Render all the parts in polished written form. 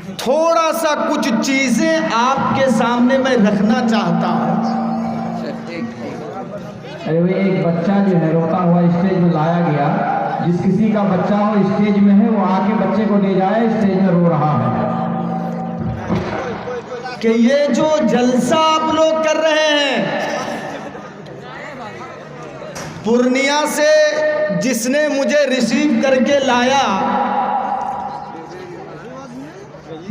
थोड़ा सा कुछ चीजें आपके सामने मैं रखना चाहता हूँ। अरे भाई, एक बच्चा जो है रोता हुआ स्टेज में लाया गया। जिस किसी का बच्चा हो स्टेज में है, वो आके बच्चे को ले जाए, स्टेज में रो रहा है। कि ये जो जलसा आप लोग कर रहे हैं, पूर्णिया से जिसने मुझे रिसीव करके लाया,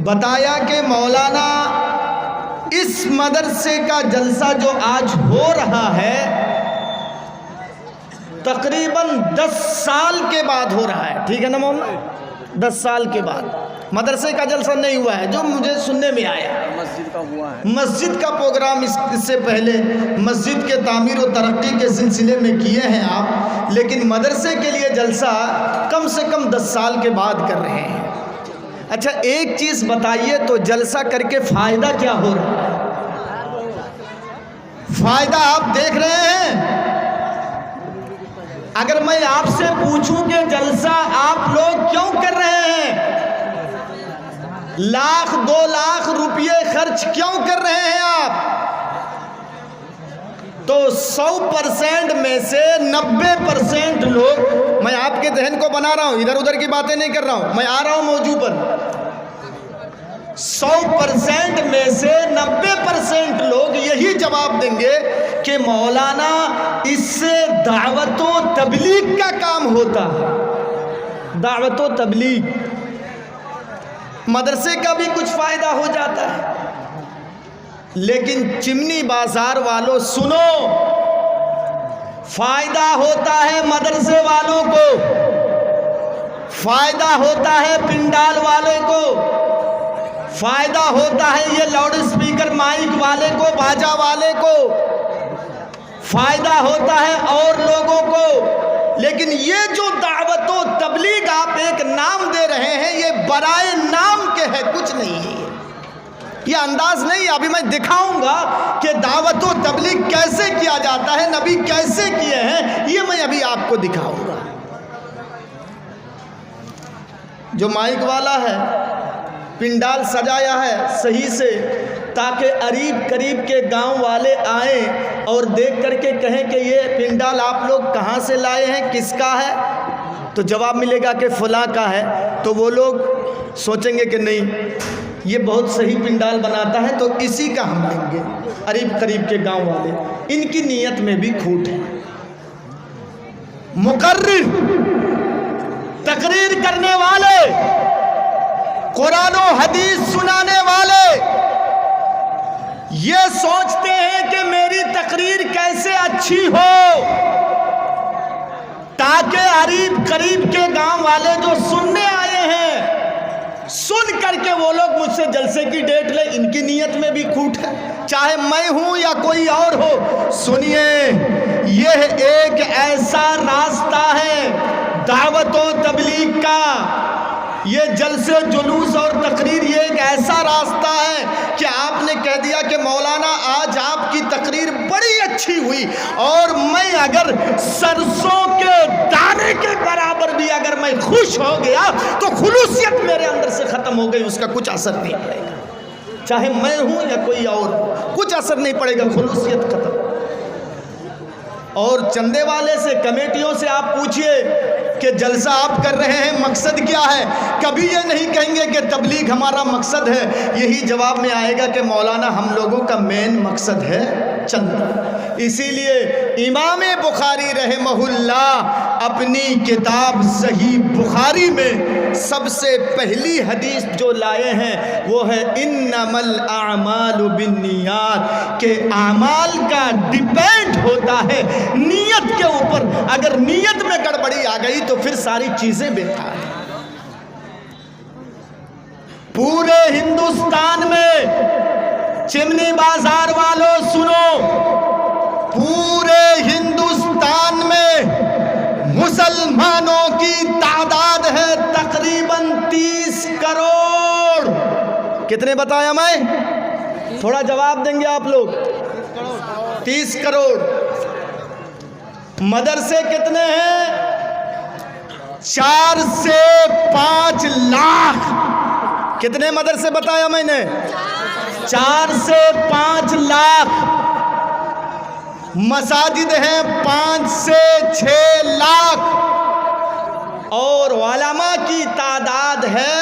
बताया कि मौलाना इस मदरसे का जलसा जो आज हो रहा है तकरीबन 10 साल के बाद हो रहा है। ठीक है ना मौलाना? 10 साल के बाद मदरसे का जलसा नहीं हुआ है, जो मुझे सुनने में आया। मस्जिद का हुआ है। मस्जिद का प्रोग्राम इससे पहले मस्जिद के तामीर और तरक्की के सिलसिले में किए हैं आप, लेकिन मदरसे के लिए जलसा कम से कम 10 साल के बाद कर रहे हैं। अच्छा, एक चीज़ बताइए तो, जलसा करके फ़ायदा क्या हो रहा है? फ़ायदा आप देख रहे हैं? अगर मैं आपसे पूछूं कि जलसा आप लोग क्यों कर रहे हैं, लाख 2 लाख रुपये खर्च क्यों कर रहे हैं आप, तो 100% में से 90% लोग, मैं आपके जहन को बना रहा हूं, इधर उधर की बातें नहीं कर रहा हूं, मैं आ रहा हूं मौजू पर। 100% में से 90% लोग यही जवाब देंगे कि मौलाना इससे दावत व तबलीग का काम होता है। दावत व तबलीग, मदरसे का भी कुछ फ़ायदा हो जाता है। लेकिन चिमनी बाजार वालों सुनो, फ़ायदा होता है मदरसे वालों को, फ़ायदा होता है पिंडाल वाले को, फ़ायदा होता है ये लाउड स्पीकर माइक वाले को, बाजा वाले को, फ़ायदा होता है और लोगों को। लेकिन ये जो दावत व तबलीग आप एक नाम दे रहे हैं, ये बराए नाम के है, कुछ नहीं है। ये अंदाज नहीं, अभी मैं दिखाऊंगा कि दावत व तबलीग कैसे किया जाता है, नबी कैसे किए हैं, ये मैं अभी आपको दिखाऊंगा। जो माइक वाला है, पिंडाल सजाया है सही से, ताकि करीब करीब के गांव वाले आएं और देख करके कहें कि ये पिंडाल आप लोग कहाँ से लाए हैं, किसका है, तो जवाब मिलेगा कि फलां का है। तो वो लोग सोचेंगे कि नहीं, ये बहुत सही पिंडाल बनाता है, तो इसी का हम लेंगे। करीब करीब के गांव वाले, इनकी नीयत में भी खूट है। मुकर्रिर, तकरीर करने वाले, कुरान और हदीस सुनाने वाले ये सोचते हैं कि मेरी तकरीर कैसे अच्छी हो, ताकि करीब करीब के गांव वाले जो सुनने आए हैं, सुन करके वो लोग मुझसे जलसे की डेट ले। इनकी नीयत में भी खूट है, चाहे मैं हूं या कोई और हो। सुनिए, यह एक ऐसा रास्ता है दावत व तबलीग का, ये जलसे जुलूस और तकरीर, ये एक ऐसा रास्ता है कि आपने कह दिया कि मौलाना आज आपकी तकरीर बड़ी अच्छी हुई, और मैं अगर सरसों के दाने के बराबर भी अगर मैं खुश हो गया तो खुलूसियत मेरे अंदर से ख़त्म हो गई, उसका कुछ असर नहीं पड़ेगा। चाहे मैं हूँ या कोई और, कुछ असर नहीं पड़ेगा, खुलूसियत ख़त्म। और चंदे वाले से, कमेटियों से आप पूछिए कि जलसा आप कर रहे हैं, मकसद क्या है, कभी ये नहीं कहेंगे कि तबलीग हमारा मकसद है। यही जवाब में आएगा कि मौलाना हम लोगों का मेन मकसद है चंदा। इसीलिए इमाम बुखारी रहमहुल्लाह अपनी किताब सही बुखारी में सबसे पहली हदीस जो लाए हैं वो है इन्नमल आमालु बिन्नियात, के आमाल का डिपेंड होता है नीयत के ऊपर। अगर नीयत में गड़बड़ी आ गई तो फिर सारी चीजें बेकार हैं। पूरे हिंदुस्तान में, चिमनी बाजार वालों सुनो, पूरे हिंदुस्तान में मुसलमानों की तादाद है तकरीबन 30 करोड़। कितने बताया मैं? थोड़ा जवाब देंगे आप लोग। 30 करोड़। मदरसे कितने हैं? 4 से 5 लाख कितने मदरसे बताया मैंने? 4 से 5 लाख। मसाजिद हैं 5 से 6 लाख। और उलमा की तादाद है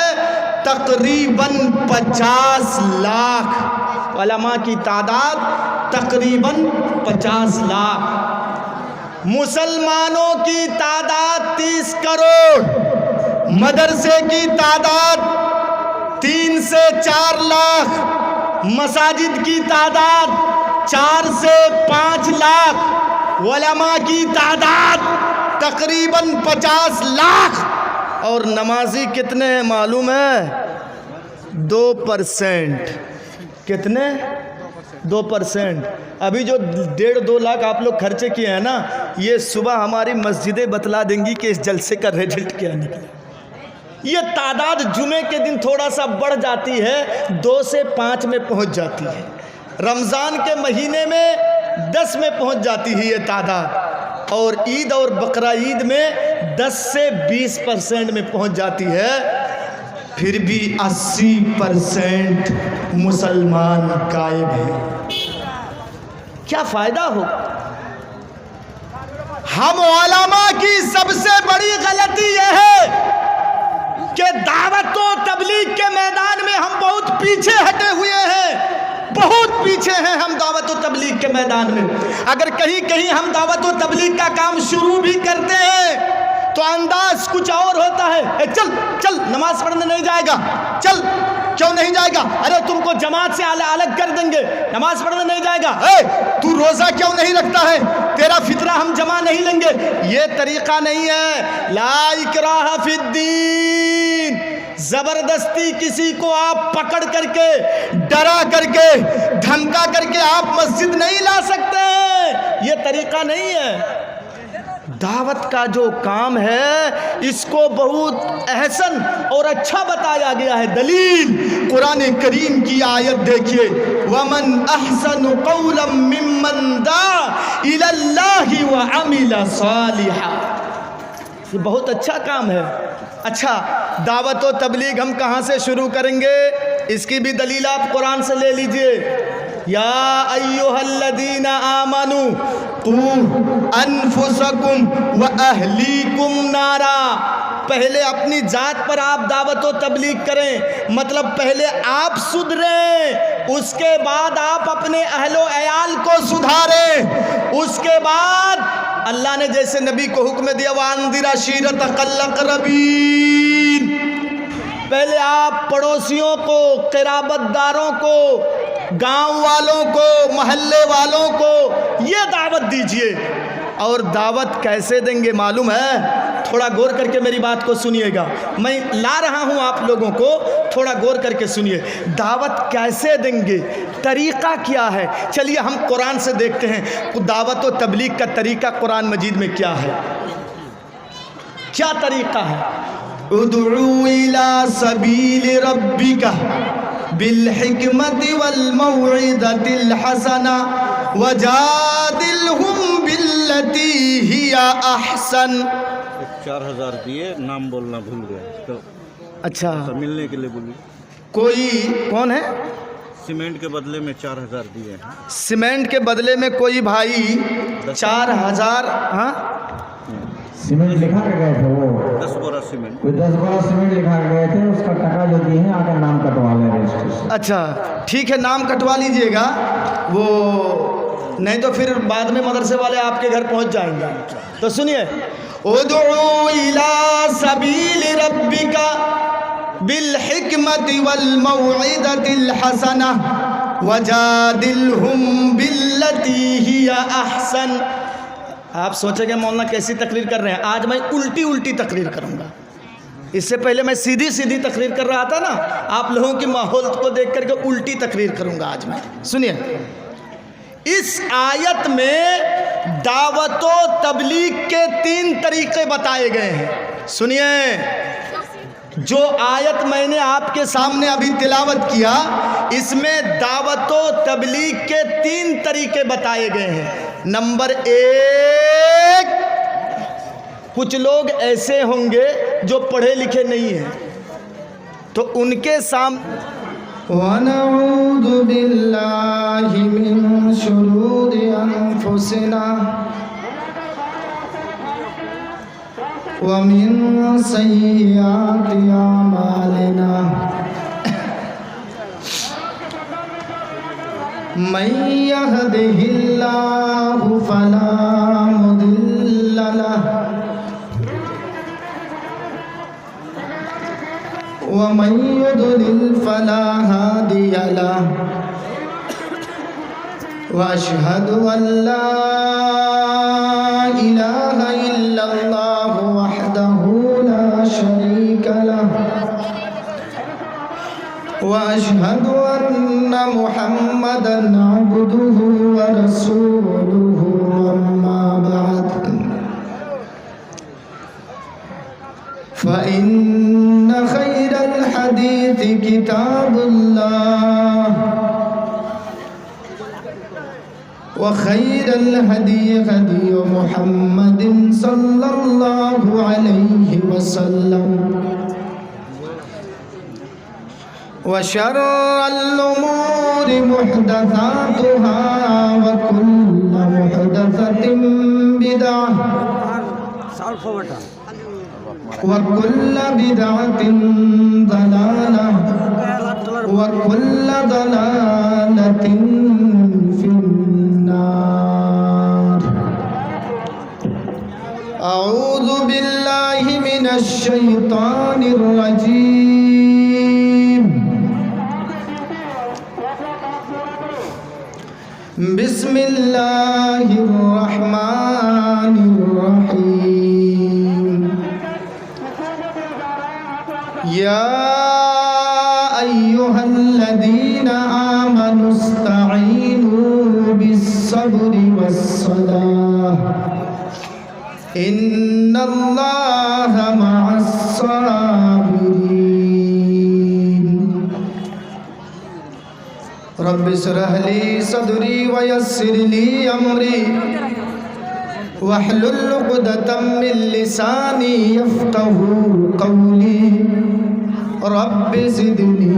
तकरीबन 50 लाख। उलमा की तादाद तकरीबन 50 लाख। मुसलमानों की तादाद 30 करोड़। मदरसे की तादाद 3 से 4 लाख। मसाजिद की तादाद 4 से 5 लाख। उलमा की तादाद तकरीबन 50 लाख। और नमाजी कितने हैं मालूम है? 2%। कितने? 2%। अभी जो 1.5-2 लाख आप लोग खर्चे किए हैं ना, ये सुबह हमारी मस्जिदें बतला देंगी कि इस जलसे का रिजल्ट क्या निकला। ये तादाद जुमे के दिन थोड़ा सा बढ़ जाती है, 2 से 5 में पहुंच जाती है। रमज़ान के महीने में 10 में पहुंच जाती है ये तादाद। और ईद और बकरा ईद में 10 से 20% में पहुंच जाती है। फिर भी 80% मुसलमान गायब हैं। क्या फ़ायदा हो? हम उलमा की सबसे बड़ी गलती यह है कि दावत और तबलीग के मैदान में हम बहुत पीछे हटे हुए हैं। बहुत पीछे हैं हम दावत और तबलीग के मैदान में। अगर कहीं कहीं हम दावत और तबलीग का काम शुरू भी करते हैं तो अंदाज कुछ और होता है। चल चल नमाज पढ़ने नहीं जाएगा, चल क्यों नहीं जाएगा? अरे तुमको जमात से अलग कर देंगे, नमाज पढ़ने नहीं जाएगा। तू रोज़ा क्यों नहीं रखता है? तेरा फितरा हम जमा नहीं लेंगे। ये तरीक़ा नहीं है। ला इकराह फिद्दीन। ज़बरदस्ती किसी को आप पकड़ करके, डरा करके, धमका करके आप मस्जिद नहीं ला सकते। ये तरीक़ा नहीं है। दावत का जो काम है इसको बहुत अहसन और अच्छा बताया गया है। दलील कुरान करीम की आयत देखिए, वमन अहसन कौलम मिम्मन दा इलल्लाहि व अमिला सालिहा। ये बहुत अच्छा काम है। अच्छा, दावत और तबलीग हम कहाँ से शुरू करेंगे? इसकी भी दलील आप कुरान से ले लीजिए। या अय्युहल्लदीना आमनू कू अनफुसकुम व अहलीकुम नारा। पहले अपनी जात पर आप दावत और तबलीग करें, मतलब पहले आप सुधरें, उसके बाद आप अपने अहलो अयाल को सुधारें। उसके बाद अल्लाह ने जैसे नबी को हुक्म दिया वांदिरा शीरत कल्लक़रबीन, पहले आप पड़ोसियों को, क़राबतदारों को, गांव वालों को, मोहल्ले वालों को ये दावत दीजिए। और दावत कैसे देंगे मालूम है? थोड़ा गौर करके मेरी बात को सुनिएगा। मैं ला रहा हूं आप लोगों को, थोड़ा गौर करके सुनिए। दावत कैसे देंगे, तरीक़ा क्या है? चलिए हम कुरान से देखते हैं दावत और तबलीग का तरीक़ा कुरान मजीद में क्या है, क्या तरीक़ा है। उदउ इला सबील रब्बिका बिल हिकमति वल मौइज़तिल हसना वजादिलहुम बिल्लती हिया अहसन। 4000 दिए, नाम बोलना भूल गया तो अच्छा मिलने के लिए बोली। कोई कौन है? सीमेंट के बदले में 4000 दिए हैं। सीमेंट के बदले में कोई भाई 4000। हाँ, सीमेंट लिखा के गए थे वो, 10 बोरा सीमेंट, कोई 10 बोरा सीमेंट लिखा के गए थे। उसका टका जो दिए हैं आकर नाम कटवा ले रजिस्ट्रेशन। अच्छा ठीक है, नाम कटवा लीजिएगा। वो नहीं तो फिर बाद में मदरसे वाले आपके घर पहुंच जाएंगे। तो सुनिए, उदउ इला सबील रब्बिका बिल हिकमति वल मौइज़तिल हसना वजादिलहुम बिल्लती हिया अहसन। आप सोचेंगे मौलाना कैसी तकरीर कर रहे हैं। आज मैं उल्टी उल्टी तकरीर करूंगा। इससे पहले मैं सीधी सीधी तकरीर कर रहा था ना, आप लोगों की माहौल को देख करके उल्टी तकरीर करूंगा आज मैं। सुनिए, इस आयत में दावतो तबलीग के 3 तरीके बताए गए हैं। सुनिए, जो आयत मैंने आपके सामने अभी तिलावत किया, इसमें दावतो तबलीग के 3 तरीके बताए गए हैं। नंबर 1, कुछ लोग ऐसे होंगे जो पढ़े लिखे नहीं हैं, तो उनके वनऊज़ु बिल्लाहि मिन शुरूरि अनफुसिना व मिन सय्यिआति अमालिना मन यहदिहिल्लाहु फला मुदिल्ल लहु व मन युद्लिल फला हादिय लहु व अशहदु अल्ला इलाहा इल्लल्लाह वहदहु ला शरीका लहु व अशहदु अन्ना मुहम्मदन अब्दुहु व रसूलुहु अम्मा बअद फ़इन्न खैरल हदीस किताबुल्लाह व खैरल हदी हदी मुहम्मदिन सल्लल्लाहु अलैहि वसल्लम व शर्रल उमूरि मुहदसातुहा व कुल्लु मुहदसतिन बिदअह व कुल्लु बिदअतिन दलालह व कुल्लु दलालतिन फिन्नार। अऊज़ु बिल्लाहि मिनश शैतानिर रजीम। बिस्मिल्लाहिर रहमानिर रहीम। या अय्युहल्लज़ीना आमनुस्तईनू बिस्सब्रि वस्सलाह इन्नल्लाहा मअस्साबिरीन। रब्बि इश्रह ली सदरी व यस्सिर ली अमरी वहलुल उक़दतम मिन लिसानी यफ़क़हू क़ौली रब्बि ज़िदनी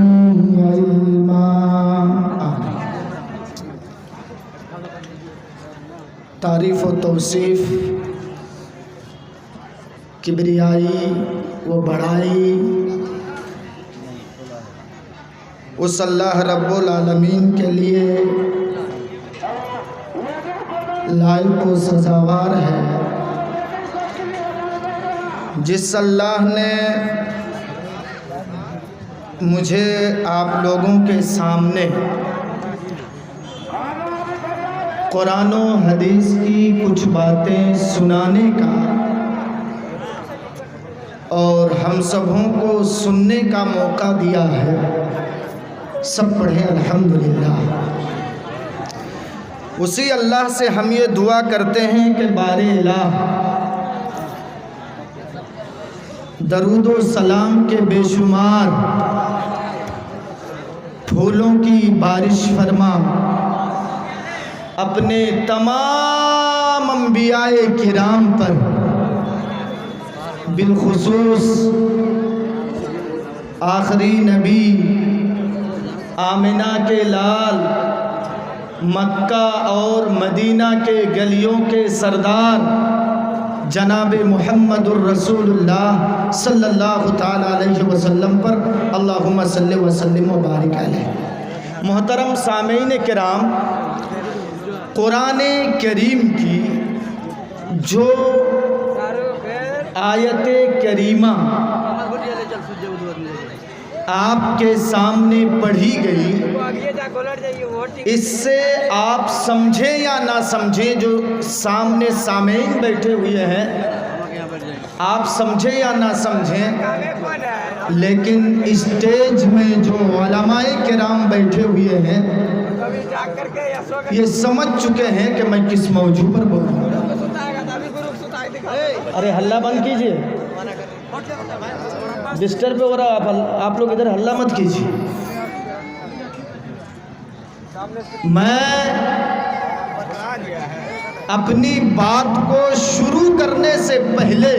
इल्मा। तारीफ़ व तौसीफ़, किबरियाई व बड़ाई उस अल्लाह रब्बुल आलमीन के लिए लायक व सज़ावार है, जिस अल्लाह ने मुझे आप लोगों के सामने कुरान व हदीस की कुछ बातें सुनाने का और हम सबों को सुनने का मौका दिया है। सब पढ़े अल्हम्दुलिल्लाह। उसी अल्लाह से हम ये दुआ करते हैं कि बारे इलाह दरूद व सलाम के बेशुमार फूलों की बारिश फरमा, अपने तमाम अंबियाए किराम पर, बिलखुसूस आखिरी नबी आमिना के लाल, मक्का और मदीना के गलियों के सरदार जनाब मुहम्मदुर रसूलुल्लाह सल्लल्लाहु ताला अलैहि वसल्लम पर अल्लाहुम्मा सल्लि व सल्लिम व बारिक अलैहि। मोहतरम सामीन किराम, कुरान करीम की जो आयत करीमा आपके सामने पढ़ी गई, इससे आप समझे या ना समझे, जो सामने सामीन बैठे हुए हैं, आप समझे या ना समझें, लेकिन स्टेज में जो उलमाए किराम बैठे हुए हैं ये समझ चुके हैं कि मैं किस मौजू पर बोलूँ। अरे हल्ला बंद कीजिए, डिस्टर्ब हो रहा, आप लोग इधर हल्ला मत कीजिए। मैं अपनी बात को शुरू करने से पहले